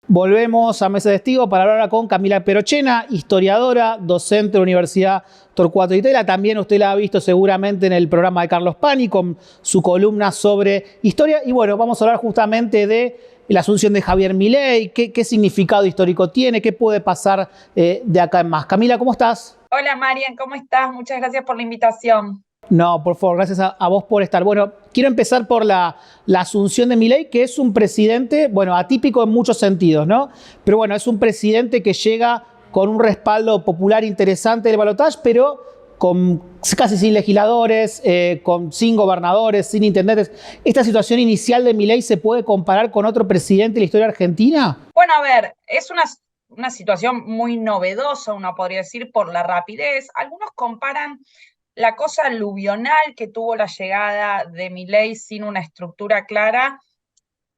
Volvemos a Mesa de Testigo para hablar ahora con Camila Perochena, historiadora, docente de la Universidad Torcuato Di Tella. También usted la ha visto seguramente en el programa de Carlos Pani con su columna sobre historia. Y bueno, vamos a hablar justamente de la asunción de Javier Milei, qué significado histórico tiene, qué puede pasar de acá en más. Camila, ¿cómo estás? Hola Marian, ¿cómo estás? Muchas gracias por la invitación. No, por favor, gracias a vos por estar. Bueno, quiero empezar por la asunción de Milei, que es un presidente, bueno, atípico en muchos sentidos, ¿no? Pero bueno, es un presidente que llega con un respaldo popular interesante del balotaje, pero casi sin legisladores, sin gobernadores, sin intendentes. ¿Esta situación inicial de Milei se puede comparar con otro presidente de la historia argentina? Bueno, a ver, es una situación muy novedosa, uno podría decir, por la rapidez. Algunos comparan la cosa aluvional que tuvo la llegada de Milei sin una estructura clara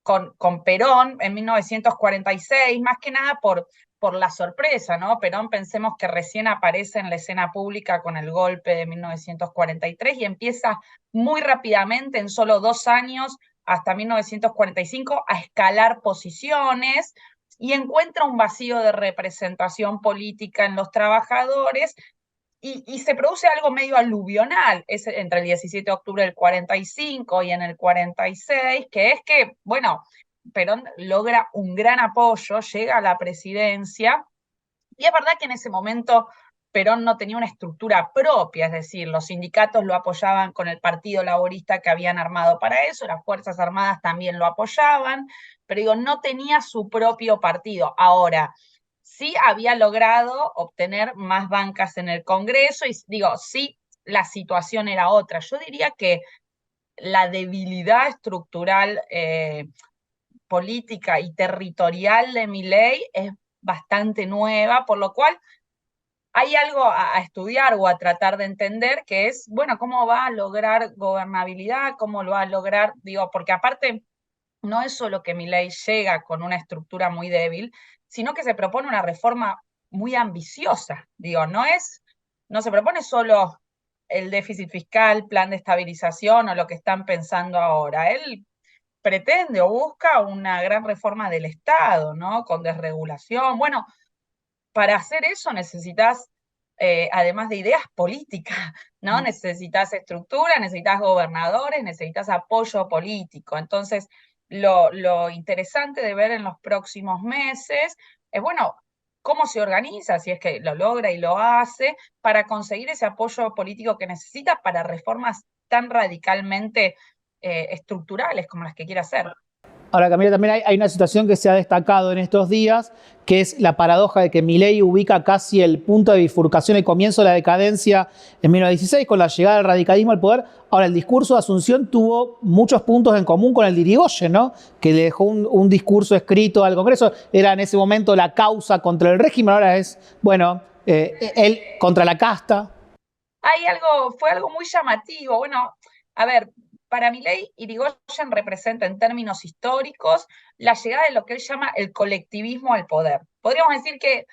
con Perón en 1946, más que nada por la sorpresa, ¿no? Perón, pensemos que recién aparece en la escena pública con el golpe de 1943 y empieza muy rápidamente, en solo 2 años, hasta 1945, a escalar posiciones y encuentra un vacío de representación política en los trabajadores y se produce algo medio aluvional, es entre el 17 de octubre del 45 y en el 46, que es que, bueno, Perón logra un gran apoyo, llega a la presidencia, y es verdad que en ese momento Perón no tenía una estructura propia, es decir, los sindicatos lo apoyaban con el Partido Laborista que habían armado para eso, las Fuerzas Armadas también lo apoyaban, pero digo, no tenía su propio partido. Ahora, sí había logrado obtener más bancas en el Congreso y digo, sí, la situación era otra. Yo diría que la debilidad estructural política y territorial de Milei es bastante nueva, por lo cual hay algo a estudiar o a tratar de entender que es, bueno, cómo va a lograr gobernabilidad, cómo lo va a lograr, digo, porque aparte no es solo que Milei llega con una estructura muy débil, sino que se propone una reforma muy ambiciosa, digo, no se propone solo el déficit fiscal, plan de estabilización o lo que están pensando ahora. Él pretende o busca una gran reforma del Estado, ¿no? Con desregulación. Bueno, para hacer eso necesitas, además de ideas políticas, ¿no? Necesitas estructura, necesitas gobernadores, necesitas apoyo político. Entonces, lo interesante de ver en los próximos meses es, bueno, cómo se organiza, si es que lo logra y lo hace, para conseguir ese apoyo político que necesita para reformas tan radicalmente estructurales como las que quiere hacer. Ahora, Camila, también hay una situación que se ha destacado en estos días, que es la paradoja de que Milei ubica casi el punto de bifurcación, el comienzo de la decadencia en 1916, con la llegada del radicalismo al poder. Ahora, el discurso de Asunción tuvo muchos puntos en común con el de Irigoyen, ¿no? Que le dejó un discurso escrito al Congreso. Era en ese momento la causa contra el régimen, ahora es, bueno, él contra la casta. Fue algo muy llamativo. Bueno, a ver, para Milei, Irigoyen representa en términos históricos la llegada de lo que él llama el colectivismo al poder. Podríamos decir que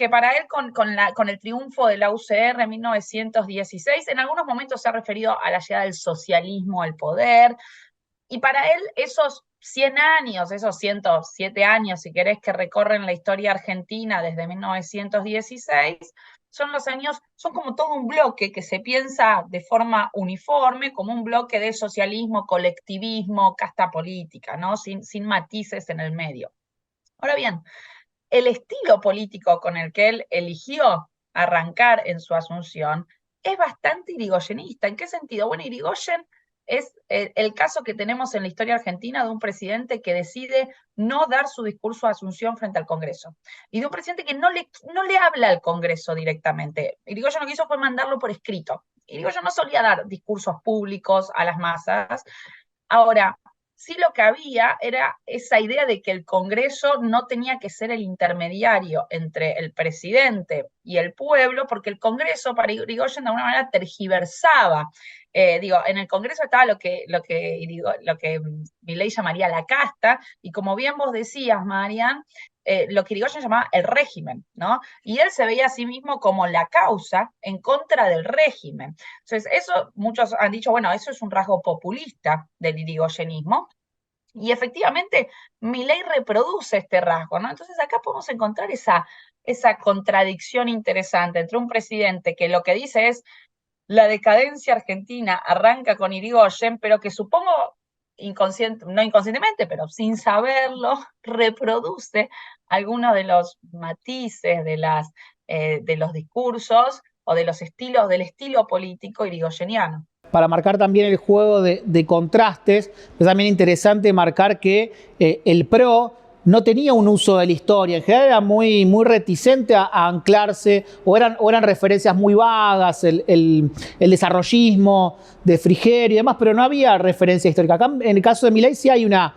para él, con el triunfo de la UCR en 1916, en algunos momentos se ha referido a la llegada del socialismo al poder, y para él esos 100 años, esos 107 años, si querés, que recorren la historia argentina desde 1916, son los años, son como todo un bloque que se piensa de forma uniforme, como un bloque de socialismo, colectivismo, casta política, ¿no? Sin matices en el medio. Ahora bien, el estilo político con el que él eligió arrancar en su asunción es bastante irigoyenista. ¿En qué sentido? Bueno, Irigoyen es el caso que tenemos en la historia argentina de un presidente que decide no dar su discurso de asunción frente al Congreso. Y de un presidente que no le habla al Congreso directamente. Irigoyen lo que hizo fue mandarlo por escrito. Irigoyen no solía dar discursos públicos a las masas. Ahora, sí lo que había era esa idea de que el Congreso no tenía que ser el intermediario entre el presidente y el pueblo, porque el Congreso para Irigoyen de alguna manera tergiversaba. Digo, en el Congreso estaba lo que Milei llamaría la casta, y como bien vos decías, Marian, lo que Irigoyen llamaba el régimen, ¿no? Y él se veía a sí mismo como la causa en contra del régimen. Entonces, eso muchos han dicho, bueno, eso es un rasgo populista del irigoyenismo, Y efectivamente, Milei reproduce este rasgo, ¿no? Entonces acá podemos encontrar esa contradicción interesante entre un presidente que lo que dice es la decadencia argentina arranca con Irigoyen, pero que supongo no inconscientemente, pero sin saberlo, reproduce algunos de los matices de los discursos o de los estilos, del estilo político irigoyeniano. Para marcar también el juego de contrastes, es también interesante marcar que el PRO no tenía un uso de la historia, en general era muy reticente a anclarse, o eran referencias muy vagas, el desarrollismo de Frigerio y demás, pero no había referencia histórica. Acá en el caso de Milei sí hay una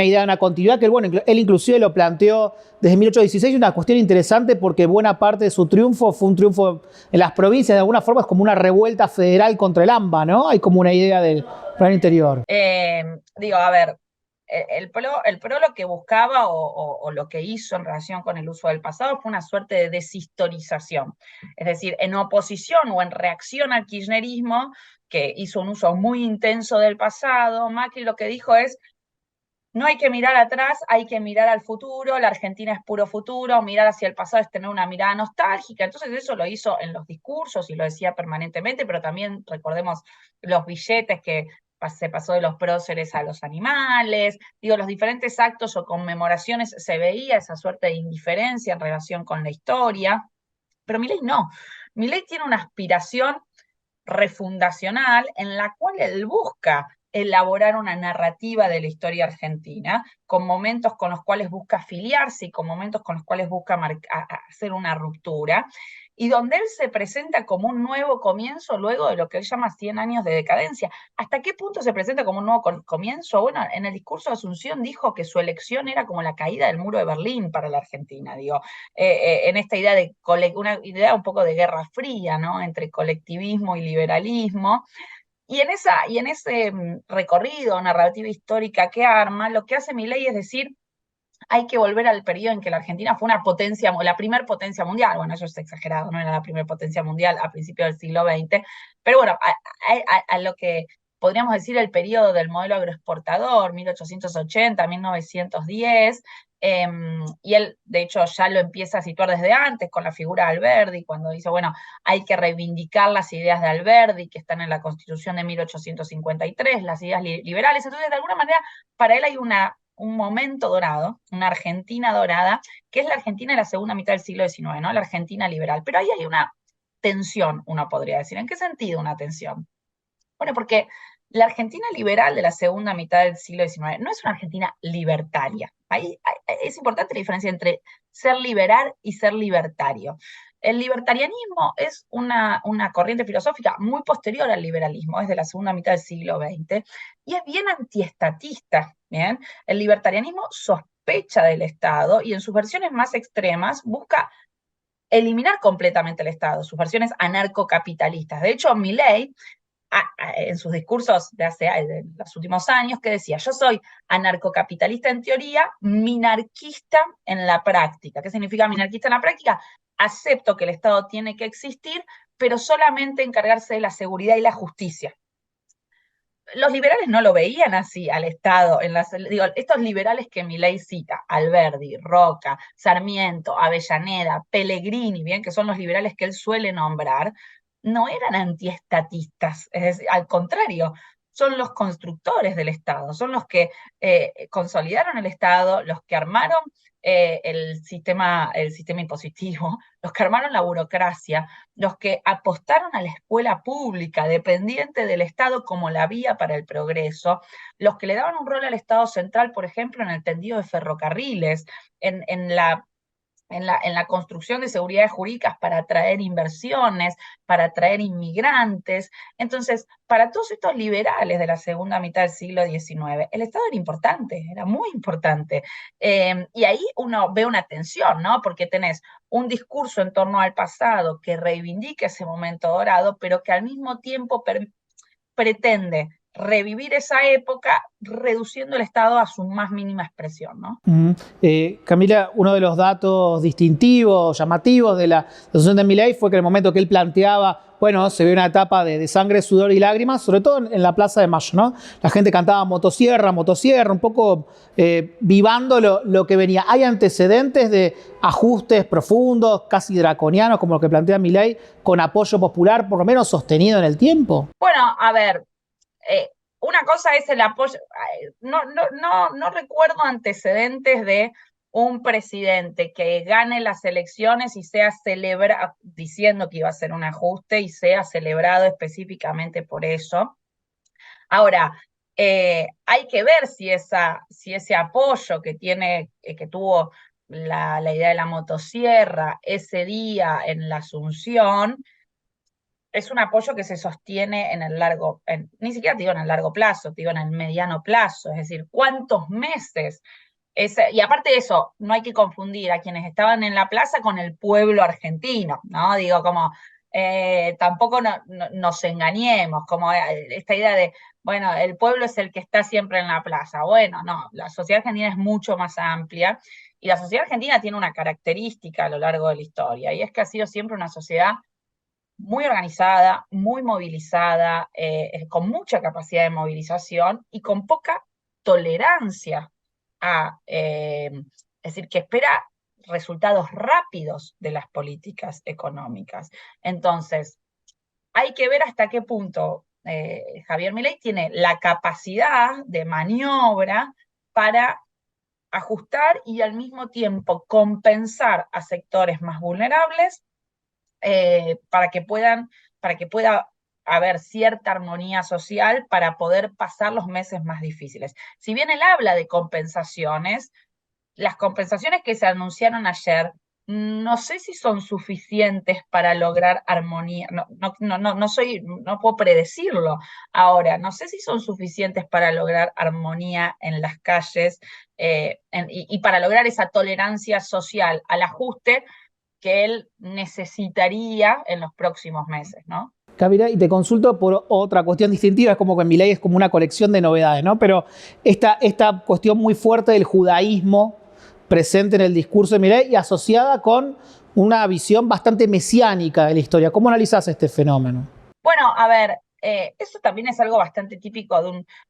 idea, una continuidad, que bueno, él inclusive lo planteó desde 1816, una cuestión interesante porque buena parte de su triunfo fue un triunfo en las provincias, de alguna forma es como una revuelta federal contra el AMBA, ¿no? Hay como una idea del plan interior. Digo, a ver, el PRO lo que buscaba o lo que hizo en relación con el uso del pasado fue una suerte de deshistorización. Es decir, en oposición o en reacción al kirchnerismo, que hizo un uso muy intenso del pasado, Macri lo que dijo es, no hay que mirar atrás, hay que mirar al futuro, la Argentina es puro futuro, mirar hacia el pasado es tener una mirada nostálgica, entonces eso lo hizo en los discursos y lo decía permanentemente, pero también recordemos los billetes que se pasó de los próceres a los animales, digo, los diferentes actos o conmemoraciones se veía esa suerte de indiferencia en relación con la historia, pero Milei no, Milei tiene una aspiración refundacional en la cual él busca elaborar una narrativa de la historia argentina, con momentos con los cuales busca afiliarse y con momentos con los cuales busca hacer una ruptura, y donde él se presenta como un nuevo comienzo luego de lo que él llama 100 años de decadencia. ¿Hasta qué punto se presenta como un nuevo comienzo? Bueno, en el discurso de Asunción dijo que su elección era como la caída del muro de Berlín para la Argentina, digo, en esta idea de una idea un poco de guerra fría, ¿no? Entre colectivismo y liberalismo. Y en ese recorrido, narrativa histórica que arma, lo que hace Milei es decir, hay que volver al periodo en que la Argentina fue una potencia, la primer potencia mundial. Bueno, eso es exagerado, no era la primera potencia mundial a principios del siglo XX, pero bueno, a lo que podríamos decir el periodo del modelo agroexportador, 1880, 1910, y él, de hecho, ya lo empieza a situar desde antes con la figura de Alberdi, cuando dice, bueno, hay que reivindicar las ideas de Alberdi que están en la Constitución de 1853, las ideas liberales. Entonces, de alguna manera, para él hay un momento dorado, una Argentina dorada, que es la Argentina de la segunda mitad del siglo XIX, ¿no? La Argentina liberal. Pero ahí hay una tensión, uno podría decir. ¿En qué sentido una tensión? Bueno, porque la Argentina liberal de la segunda mitad del siglo XIX no es una Argentina libertaria. Ahí es importante la diferencia entre ser liberal y ser libertario. El libertarianismo es una corriente filosófica muy posterior al liberalismo, es de la segunda mitad del siglo XX, y es bien antiestatista. ¿Bien? El libertarianismo sospecha del Estado y en sus versiones más extremas busca eliminar completamente el Estado, sus versiones anarcocapitalistas. De hecho, Milei en sus discursos de los últimos años, que decía, yo soy anarcocapitalista en teoría, minarquista en la práctica. ¿Qué significa minarquista en la práctica? Acepto que el Estado tiene que existir, pero solamente encargarse de la seguridad y la justicia. Los liberales no lo veían así al Estado. Digo, estos liberales que Milei cita, Alberdi, Roca, Sarmiento, Avellaneda, Pellegrini, bien, que son los liberales que él suele nombrar, no eran antiestatistas, es decir, al contrario, son los constructores del Estado, son los que consolidaron el Estado, los que armaron el sistema impositivo, los que armaron la burocracia, los que apostaron a la escuela pública dependiente del Estado como la vía para el progreso, los que le daban un rol al Estado central, por ejemplo, en el tendido de ferrocarriles, en la construcción de seguridades jurídicas para atraer inversiones, para atraer inmigrantes. Entonces, para todos estos liberales de la segunda mitad del siglo XIX, el Estado era importante, era muy importante. Y ahí uno ve una tensión, ¿no? Porque tenés un discurso en torno al pasado que reivindica ese momento dorado, pero que al mismo tiempo pretende revivir esa época reduciendo el Estado a su más mínima expresión, ¿no? Camila, uno de los datos distintivos, llamativos de la asociación de Milei fue que en el momento que él planteaba, bueno, se ve una etapa de sangre, sudor y lágrimas, sobre todo en la Plaza de Mayo, ¿no? La gente cantaba motosierra, motosierra, un poco vivando lo que venía. ¿Hay antecedentes de ajustes profundos, casi draconianos, como lo que plantea Milei, con apoyo popular, por lo menos sostenido en el tiempo? Bueno, a ver, una cosa es el apoyo, no recuerdo antecedentes de un presidente que gane las elecciones y sea celebrado, diciendo que iba a ser un ajuste y sea celebrado específicamente por eso. Ahora, hay que ver si ese apoyo que tuvo la idea de la motosierra ese día en la Asunción, es un apoyo que se sostiene en el ni siquiera te digo en el largo plazo, te digo en el mediano plazo, es decir, cuántos meses. Y aparte de eso, no hay que confundir a quienes estaban en la plaza con el pueblo argentino, ¿no? Digo, como tampoco nos engañemos, como esta idea de, bueno, el pueblo es el que está siempre en la plaza. Bueno, no, la sociedad argentina es mucho más amplia y la sociedad argentina tiene una característica a lo largo de la historia y es que ha sido siempre una sociedad muy organizada, muy movilizada, con mucha capacidad de movilización y con poca tolerancia es decir, que espera resultados rápidos de las políticas económicas. Entonces, hay que ver hasta qué punto Javier Milei tiene la capacidad de maniobra para ajustar y al mismo tiempo compensar a sectores más vulnerables para que pueda haber cierta armonía social para poder pasar los meses más difíciles. Si bien él habla de compensaciones, las compensaciones que se anunciaron ayer, no sé si son suficientes para lograr armonía. No puedo predecirlo ahora. No sé si son suficientes para lograr armonía en las calles y para lograr esa tolerancia social al ajuste que él necesitaría en los próximos meses, ¿no? Camila, y te consulto por otra cuestión distintiva, es como que en Milei es como una colección de novedades, ¿no? Pero esta cuestión muy fuerte del judaísmo presente en el discurso de Milei y asociada con una visión bastante mesiánica de la historia. ¿Cómo analizás este fenómeno? Bueno, a ver, eso también es algo bastante típico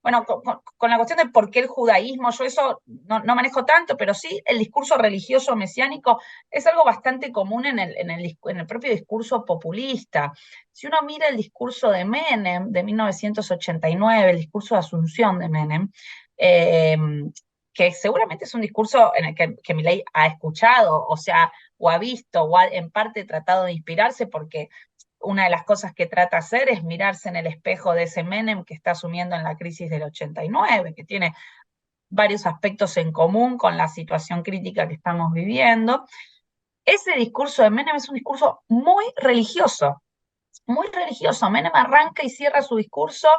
bueno, con la cuestión de por qué el judaísmo, yo eso no manejo tanto, pero sí el discurso religioso mesiánico es algo bastante común en el propio discurso populista. Si uno mira el discurso de Menem de 1989, el discurso de Asunción de Menem, que seguramente es un discurso en el que Milei ha escuchado, o sea, o ha visto, o ha en parte tratado de inspirarse, porque una de las cosas que trata de hacer es mirarse en el espejo de ese Menem que está asumiendo en la crisis del 89, que tiene varios aspectos en común con la situación crítica que estamos viviendo. Ese discurso de Menem es un discurso muy religioso, muy religioso. Menem arranca y cierra su discurso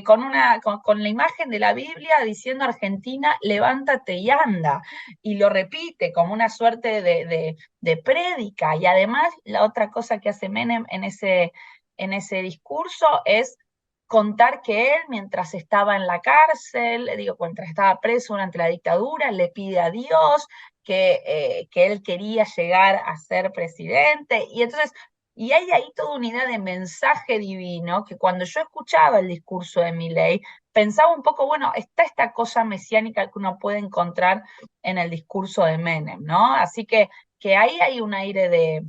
con la imagen de la Biblia diciendo Argentina, levántate y anda. Y lo repite como una suerte de prédica. Y además, la otra cosa que hace Menem en ese discurso es contar que él, mientras estaba en la cárcel, mientras estaba preso durante la dictadura, le pide a Dios que él quería llegar a ser presidente. Y entonces y hay ahí toda una idea de mensaje divino que cuando yo escuchaba el discurso de Milei, pensaba un poco, bueno, está esta cosa mesiánica que uno puede encontrar en el discurso de Menem, ¿no? Así que ahí hay un aire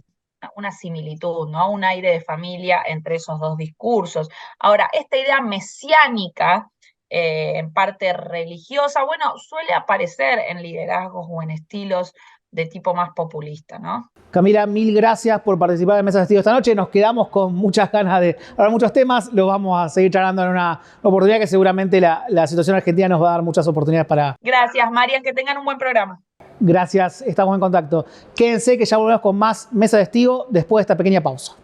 una similitud, ¿no? Un aire de familia entre esos dos discursos. Ahora, esta idea mesiánica, en parte religiosa, bueno, suele aparecer en liderazgos o en estilos de tipo más populista, ¿no? Camila, mil gracias por participar en Mesa de Testigos esta noche. Nos quedamos con muchas ganas de hablar muchos temas. Los vamos a seguir charlando en una oportunidad que seguramente la situación argentina nos va a dar muchas oportunidades para... Gracias, Marian. Que tengan un buen programa. Gracias, estamos en contacto. Quédense que ya volvemos con más Mesa de Testigos después de esta pequeña pausa.